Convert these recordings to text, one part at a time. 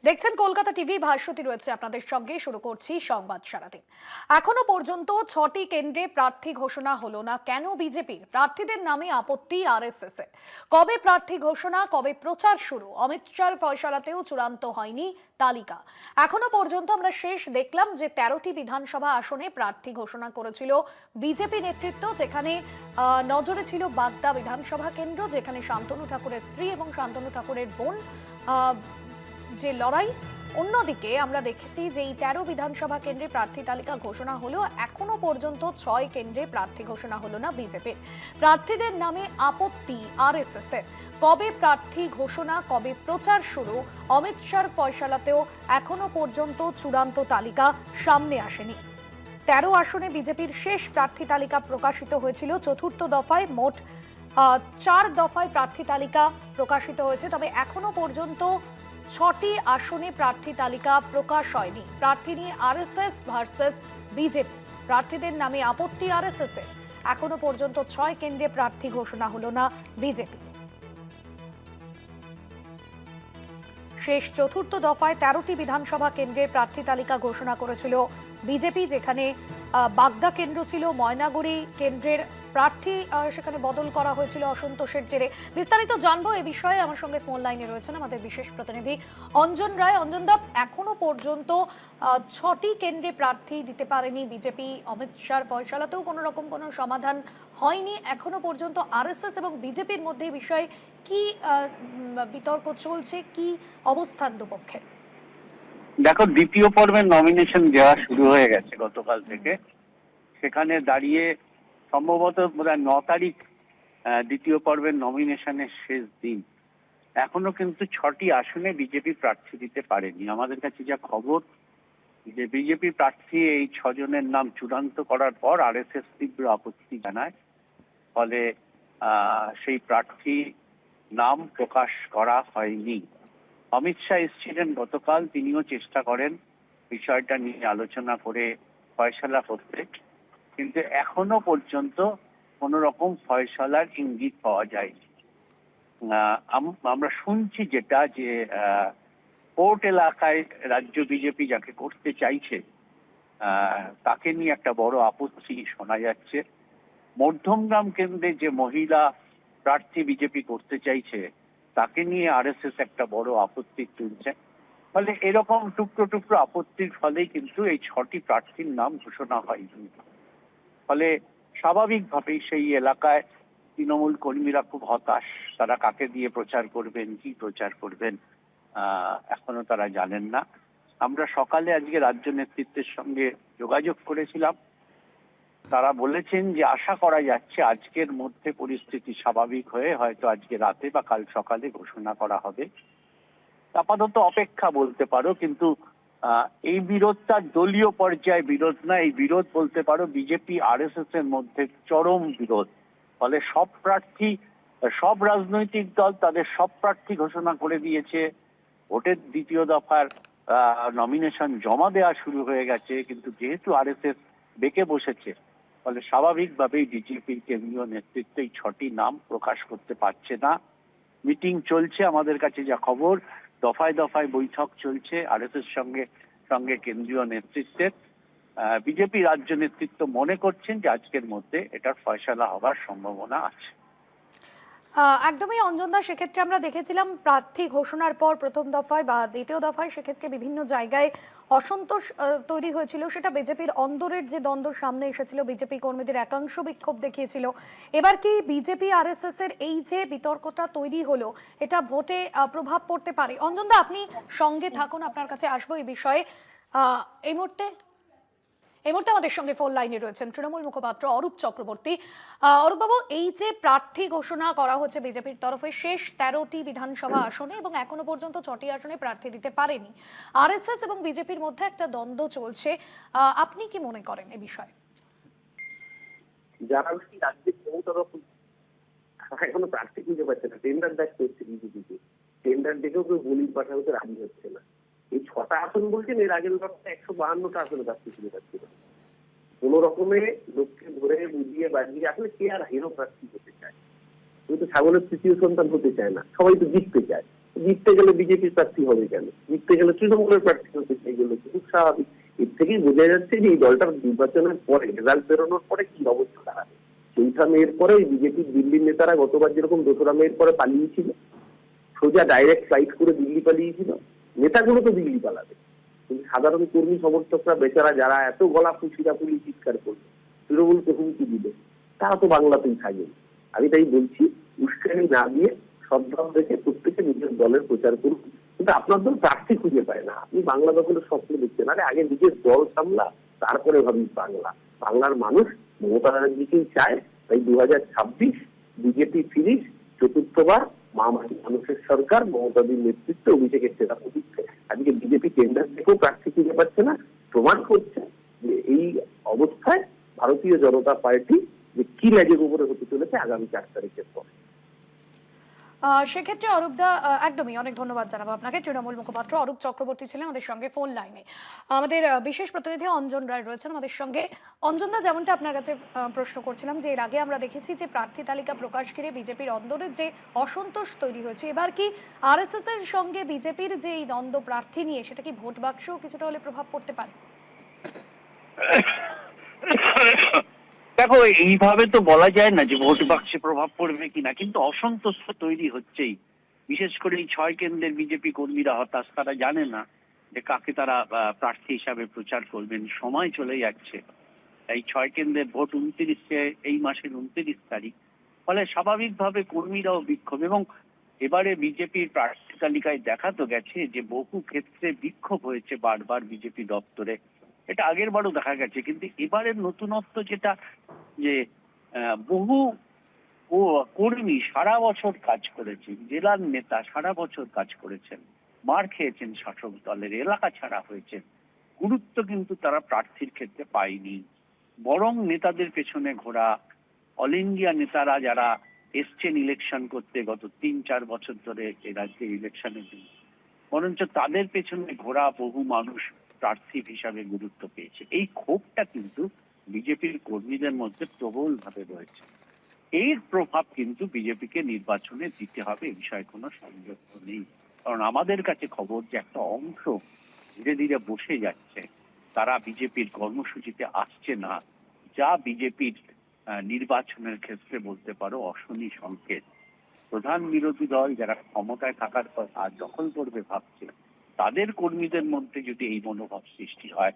দেখছেন কলকাতা টিভি, ভাস্বতী রয়েছে আপনাদের সঙ্গে। শুরু করছি সংবাদ সারাদিন। এখনো পর্যন্ত 6টি কেন্দ্রে প্রার্থী ঘোষণা হলো না কেন বিজেপির? প্রার্থীদের নামে আপত্তি আরএসএস এর। কবে প্রার্থী ঘোষণা, কবে প্রচার শুরু? অমিত শাহর ফয়সালাতেও চূড়ান্ত হয়নি তালিকা। এখনো পর্যন্ত আমরা শেষ দেখলাম যে 13টি বিধানসভা আসনে প্রার্থী ঘোষণা করেছিল বিজেপি নেতৃত্ব, যেখানে নজরে ছিল বাগদা বিধানসভা কেন্দ্র, যেখানে শান্তনু ঠাকুরের স্ত্রী এবং শান্তনু ঠাকুরের বোন যে লড়াই। অন্যদিকে আমরা দেখেছি যে এই 13 বিধানসভা কেন্দ্রে প্রার্থী তালিকা ঘোষণা হলেও এখনো পর্যন্ত 6 কেন্দ্রে প্রার্থী ঘোষণা হলো না বিজেপির। প্রার্থীদের নামে আপত্তি আরএসএস এর। কবে প্রার্থী ঘোষণা, কবে প্রচার শুরু? অমিত শাহর ফয়সালাতেও এখনো পর্যন্ত চূড়ান্ত তালিকা সামনে আসেনি। 13 আসনে বিজেপির শেষ প্রার্থী তালিকা প্রকাশিত হয়েছিল চতুর্থ দফায়। মোট 4 দফায় প্রার্থী তালিকা প্রকাশিত হয়েছে, তবে এখনো পর্যন্ত 6টি আসনে প্রার্থী তালিকা প্রকাশ হয়নি। প্রার্থী নিয়ে আরএসএস ভার্সেস বিজেপি। প্রার্থীদের নামে আপত্তি আরএসএস এর। এখনো পর্যন্ত 6 কেন্দ্রে প্রার্থী ঘোষণা হলো না বিজেপি। শেষ চতুর্থ দফায় 13টি বিধানসভা কেন্দ্রের প্রার্থী তালিকা ঘোষণা করেছিল বিজেপি, যেখানে বাগদা কেন্দ্র ছিল। ময়নাগুড়ি কেন্দ্রের প্রার্থী সেখানে বদল করা হয়েছিল অসন্তোষের জেরে। বিস্তারিত জানবো এ বিষয়ে আমার সঙ্গে ফোন লাইনে রয়েছেন আমাদের বিশেষ প্রতিনিধি অঞ্জন রায়। অঞ্জনদা, এখনো পর্যন্ত 6টি কেন্দ্রে প্রার্থী দিতে পারেনি বিজেপি। অমিত শাহর ফয়সালাতেও কোনো রকম কোনো সমাধান হয়নি এখনো পর্যন্ত। আরএসএস এবং বিজেপির মধ্যে এই বিষয়ে কি বিতর্ক চলছে, কি অবস্থান দুপক্ষের? দেখো, দ্বিতীয় পর্বের নমিনেশন দেওয়া শুরু হয়ে গেছে গতকাল থেকে। সেখানে দাঁড়িয়ে সম্ভবত 9 তারিখ দ্বিতীয় পর্বের নমিনেশনের শেষ দিন। এখনো কিন্তু 6টি আসনে বিজেপি প্রার্থী দিতে পারেনি। আমাদের কাছে যা খবর, যে বিজেপি প্রার্থী এই 6 জনের নাম চূড়ান্ত করার পর আরএসএস তীব্র আপত্তি জানায়। ফলে সেই প্রার্থী নাম প্রকাশ করা হয়নি। অমিত শাহ এসেছিলেন গতকাল, তিনিও চেষ্টা করেন বিষয়টা নিয়ে আলোচনা করে ফয়সালা করতে, কিন্তু এখনো পর্যন্ত কোন রকম ফয়সালার ইঙ্গিত পাওয়া যায়নি। আমরা শুনছি যেটা, যে কোর্ট এলাকায় রাজ্য বিজেপি যাকে করতে চাইছে তাকে নিয়ে একটা বড় আপত্তি শোনা যাচ্ছে। মধ্যমগ্রাম কেন্দ্রে যে মহিলা প্রার্থী বিজেপি করতে চাইছে তাকে নিয়ে আরএসএস একটা বড় আপত্তি তুলছে। ফলে এরকম টুকরো টুকরো আপত্তির ফলেই কিন্তু এই 6টি প্রার্থীর নাম ঘোষণা হয়নি। ফলে স্বাভাবিকভাবেই সেই এলাকায় তৃণমূল কর্মীরা খুব হতাশ। তারা কাকে দিয়ে প্রচার করবেন, কি প্রচার করবেন, এখনো তারা জানেন না। আমরা সকালে আজকে রাজ্য নেতৃত্বের সঙ্গে যোগাযোগ করেছিলাম। তারা বলেছেন যে আশা করা যাচ্ছে আজকের মধ্যে পরিস্থিতি স্বাভাবিক হয়ে হয়তো আজকে রাতে বা কাল সকালে ঘোষণা করা হবে। আপাতত অপেক্ষা বলতে পারো, কিন্তু এই বিরোধটা দলীয় পর্যায়ে বিরোধ না, এই বিরোধ বলতে পারো বিজেপি আরএসএস এর মধ্যে চরম বিরোধ। ফলে সব প্রার্থী, সব রাজনৈতিক দল তাদের সব প্রার্থী ঘোষণা করে দিয়েছে। ভোটের দ্বিতীয় দফার নমিনেশন জমা দেওয়া শুরু হয়ে গেছে, কিন্তু যেহেতু আরএসএস বেঁকে বসেছে, ফলে স্বাভাবিকভাবেই বিজেপির কেন্দ্রীয় নেতৃত্ব এই 6টি নাম প্রকাশ করতে পারছে না। মিটিং চলছে, আমাদের কাছে যা খবর, দফায় দফায় বৈঠক চলছে আরএসএস সঙ্গে কেন্দ্রীয় নেতৃত্বের। বিজেপি রাজ্য নেতৃত্ব মনে করছেন যে আজকের মধ্যে এটার ফয়সালা হবার সম্ভাবনা আছে। একদমই অঞ্জনদা, সেক্ষেত্রে আমরা দেখেছিলাম প্রার্থী ঘোষণার পর প্রথম দফায় বা দ্বিতীয় দফায় সেক্ষেত্রে বিভিন্ন জায়গায় অসন্তোষ তৈরি হয়েছিল। সেটা বিজেপির অন্দরের যে দ্বন্দ্ব সামনে এসেছিল, বিজেপি কর্মীদের একাংশ বিক্ষোভ দেখিয়েছিল। এবার কি বিজেপি আরএসএস এর এই যে বিতর্কটা তৈরি হলো, এটা ভোটে প্রভাব পড়তে পারে? অঞ্জনদা, আপনি সঙ্গে থাকুন, আপনার কাছে আসবো এই বিষয়ে। এই মুহূর্তে আমাদের সঙ্গে ফোন লাইনে রয়েছেন তৃণমূল মুখপাত্র অরূপ চক্রবর্তী। অরূপবাবু, এই যে প্রার্থী ঘোষণা করা হচ্ছে বিজেপির তরফে শেষ 13টি বিধানসভা আসনে, এবং এখনো পর্যন্ত 6টি আসনে প্রার্থী দিতে পারেনি আরএসএস এবং বিজেপির মধ্যে একটা দ্বন্দ্ব চলছে, আপনি কি মনে করেন এ বিষয়ে? যারা নাকি রাজ্যের বহু তরফ এখনো প্রার্থী খুঁজে পাচ্ছে না, টেন্ডার ব্যাক করছে বিজেপিকে। টেন্ডার দেখেও কেউ বলি পাঠাতে রাজি হচ্ছে না। এই 6টা আসন বলছেন, এর আগের লক্ষ্যে 152টা আসনে প্রার্থী খুঁজে পাচ্ছে না। কোন রকমে লোককে ধরে বুঝিয়ে বাজিয়ে আসলে কে আর হিরো প্রার্থী হতে চায়? কেউ তো ছাগলের তৃতীয় সন্তান হতে চায় না, সবাই তো জিততে চায়। জিততে গেলে বিজেপির প্রার্থী হবে কেন? জিততে গেলে তৃণমূলের প্রার্থী হতে চাই গেলে খুব স্বাভাবিক। এর থেকেই বোঝা যাচ্ছে যে এই দলটার নির্বাচনের পরে, রেজাল্ট বেরোনোর পরে কি অবস্থা দাঁড়াবে। 4 মের পরে বিজেপির দিল্লির নেতারা গতবার যেরকম 2 মের পরে পালিয়েছিল, সোজা ডাইরেক্ট ফ্লাইট করে দিল্লি পালিয়েছিল, নেতাগুলো তো দিল্লি পালাবে, কিন্তু সাধারণ কর্মী সমর্থকরা বেচারা যারা এত গলা ফুলি চিৎকার করবে, তৃণমূলকে হুমকি দিবে, তারা তো বাংলাতেই থাকবে। আমি তাই বলছি, উস্কানি না দিয়ে সদ্ভাব রেখে প্রত্যেকে নিজের দলের প্রচার করুন। কিন্তু আপনার দল প্রার্থী খুঁজে পায় না, আপনি বাংলা দখলের স্বপ্ন দেখছেন। আরে আগে নিজের দল সামলা, তারপরে ভাবি বাংলা। বাংলার মানুষ মমতা ব্যানার্জিকেই চায়। তাই 2026 বিজেপি ফিরিস, চতুর্থবার মা মাটি মানুষের সরকার, মমতাদির নেতৃত্বে অভিষেকের সেটা প্রতিষ্ঠা। আজকে বিজেপি কেন্দ্র থেকেও প্রার্থী খুঁজে পাচ্ছে না, প্রমাণ করছে যে এই অবস্থায় ভারতীয় জনতা পার্টি যে কি লেজের উপরে হতে চলেছে আগামী 4 তারিখের পর। সেক্ষেত্রে অরূপদা, একদমই অনেক ধন্যবাদ জানাবো আপনাকে। তৃণমূল মুখপাত্র অরূপ চক্রবর্তী ছিলেন আমাদের সঙ্গে ফোন লাইনে। আমাদের বিশেষ প্রতিনিধি অঞ্জন রায় রয়েছেন আমাদের সঙ্গে। অঞ্জনদা, যেমনটা আপনার কাছে প্রশ্ন করছিলাম যে এর আগে আমরা দেখেছি যে প্রার্থী তালিকা প্রকাশ ঘিরে বিজেপির অন্দরে যে অসন্তোষ তৈরি হয়েছে, এবার কি আরএসএস এর সঙ্গে বিজেপির যে এই দ্বন্দ্ব প্রার্থী নিয়ে, সেটা কি ভোট বাক্সেও কিছুটা হলে প্রভাব পড়তে পারে? দেখো, এইভাবে তো বলা যায় না যে ভোট বাক্সে প্রভাব পড়বে কিনা, কিন্তু অসন্তোষ তৈরি হচ্ছেই। বিশেষ করে এই 6 কেন্দ্রের বিজেপি কর্মীরা হতাশ, তারা জানে না যে কাকে তারা প্রার্থী হিসাবে প্রচার করবেন। সময় চলে যাচ্ছে, এই 6 কেন্দ্রের ভোট 29 এই মাসের 29 তারিখ। ফলে স্বাভাবিকভাবে কর্মীরাও বিক্ষোভ, এবং এবারে বিজেপির প্রার্থী তালিকায় দেখা তো গেছে যে বহু ক্ষেত্রে বিক্ষোভ হয়েছে বারবার বিজেপি দপ্তরে। এটা আগের বারও দেখা গেছে, কিন্তু এবারের নতুনত্ব যেটা, যে বহু কর্মী সারা বছর কাজ করেছেন, জেলার নেতা সারা বছর কাজ করেছেন, মার খেয়েছেন শাসক দলের, এলাকা ছাড়া হয়েছে, গুরুত্ব কিন্তু তারা প্রার্থীর ক্ষেত্রে পায়নি। বরং নেতাদের পেছনে ঘোরা, অল ইন্ডিয়া নেতারা যারা এসছেন ইলেকশন করতে গত 3-4 বছর ধরে এই রাজ্যের ইলেকশনের জন্য, বরঞ্চ তাদের পেছনে ঘোরা বহু মানুষ প্রার্থী হিসাবে গুরুত্ব পেয়েছে। এই ক্ষোভটা কিন্তু বিজেপির কর্মীদের মধ্যে প্রবল ভাবে রয়েছে। এর প্রভাব কিন্তু বিজেপিকে নির্বাচনে দিতে হবে, এ বিষয়ে কোনো সন্দেহ নেই। কারণ আমাদের কাছে খবর যে একটা অংশ ধীরে ধীরে বসে যাচ্ছে, তারা বিজেপির কর্মসূচিতে আসছে না, যা বিজেপির নির্বাচনের ক্ষেত্রে বলতে পারো অশনি সংকেত। প্রধান বিরোধী দল যারা ক্ষমতায় থাকার পর আর দখল করবে ভাবছে, তাদের কর্মীদের মধ্যে যদি এই মনোভাব সৃষ্টি হয়,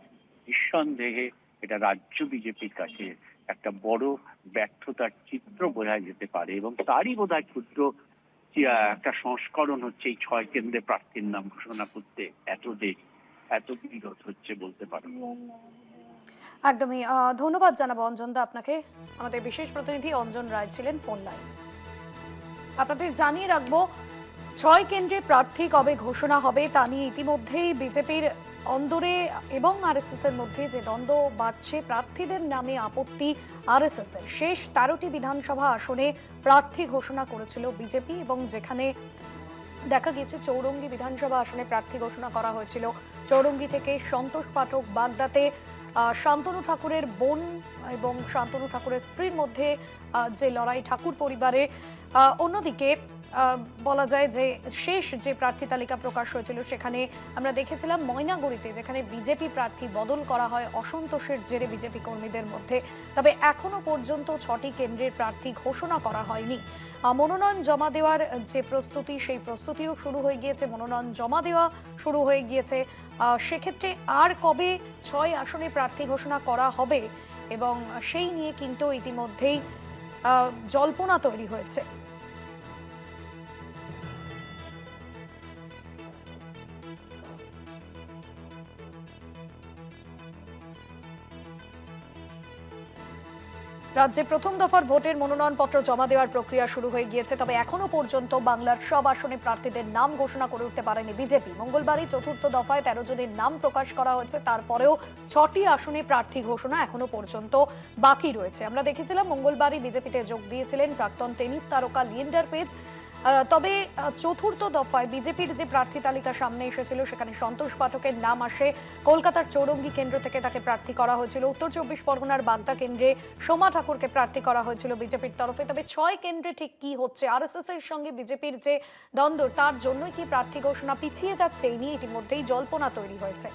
নিঃসন্দেহে এটা রাজ্য বিজেপির কাছে একটা বড় ব্যর্থতার চিত্র বোঝা যেতে পারে। এবং তারই বোধহয় ক্ষুদ্র একটা সংস্করণ হচ্ছে এই 6 কেন্দ্রে প্রার্থীর নাম ঘোষণা করতে এত দেরি, এত বিরোধ হচ্ছে বলতে পারো। একদমই ধন্যবাদ জানাবো অঞ্জনদা আপনাকে। আমাদের বিশেষ প্রতিনিধি অঞ্জন রায় ছিলেন ফোন লাইন। আপনাদের জানিয়ে রাখবো, 6 কেন্দ্রে প্রার্থী কবে ঘোষণা হবে তা নিয়ে ইতিমধ্যেই বিজেপির অন্দরে এবং আরএসএস এর মধ্যে যে দ্বন্দ্ব বাড়ছে। প্রার্থীদের নামে আপত্তি আরএসএস এর। শেষ 13টি বিধানসভা আসনে প্রার্থী ঘোষণা করেছিল বিজেপি, এবং যেখানে দেখা গিয়েছে চৌরঙ্গি বিধানসভা আসনে প্রার্থী ঘোষণা করা হয়েছিল। চৌরঙ্গি থেকে সন্তোষ পাঠক, বাগদাতে শান্তনু ঠাকুরের বোন এবং শান্তনু ঠাকুরের স্ত্রীর মধ্যে যে লড়াই ঠাকুর পরিবারে। অন্যদিকে বলা যায় যে শেষ যে প্রার্থী তালিকা প্রকাশ হয়েছিল সেখানে আমরা দেখেছিলাম ময়নাগুড়িতে, যেখানে বিজেপি প্রার্থী বদল করা হয় অসন্তোষের জেরে বিজেপি কর্মীদের মধ্যে। তবে এখনো পর্যন্ত 6টি কেন্দ্রের প্রার্থী ঘোষণা করা হয়নি। মনোনয়ন জমা দেওয়ার যে প্রস্তুতি, সেই প্রস্তুতিও শুরু হয়ে গিয়েছে, মনোনয়ন জমা দেওয়া শুরু হয়ে গিয়েছে। সেক্ষেত্রে আর কবে 6 আসনে প্রার্থী ঘোষণা করা হবে, এবং সেই নিয়ে কিন্তু ইতিমধ্যেই জল্পনা তৈরি হয়েছে। রাজ্যে প্রথম দফার ভোটের মনোনয়নপত্র জমা দেওয়ার প্রক্রিয়া শুরু হয়ে গিয়েছে। তবে এখনো পর্যন্ত বাংলার সব আসনে প্রার্থীদের নাম ঘোষণা করে উঠতে পারেনি বিজেপি। মঙ্গলবারই চতুর্থ দফায় 13 জনের নাম প্রকাশ করা হয়েছে, তারপরেও 6টি আসনে প্রার্থী ঘোষণা এখনো পর্যন্ত বাকি রয়েছে। আমরা দেখেছিলাম মঙ্গলবারই বিজেপিতে যোগ দিয়েছিলেন প্রাক্তন টেনিস তারকা লিয়েন্ডার পেজ। তবে চতুর্থ দফায় বিজেপির যে প্রার্থী তালিকা সামনে এসেছিল সেখানে সন্তোষ পাঠকের নাম আসে। কলকাতার চৌরঙ্গি কেন্দ্র থেকে তাকে প্রার্থী করা হয়েছিল। উত্তর 24 পরগনার বাগদা কেন্দ্রে সোমা ঠাকুরকে প্রার্থী করা হয়েছিল বিজেপির তরফে। তবে 6 কেন্দ্রে ঠিক কি হচ্ছে, আরএসএস এর সঙ্গে বিজেপির যে দ্বন্দ্ব, তার জন্যই কি প্রার্থী ঘোষণা পিছিয়ে যাচ্ছে, এই নিয়ে ইতিমধ্যেই জল্পনা তৈরি হয়েছে।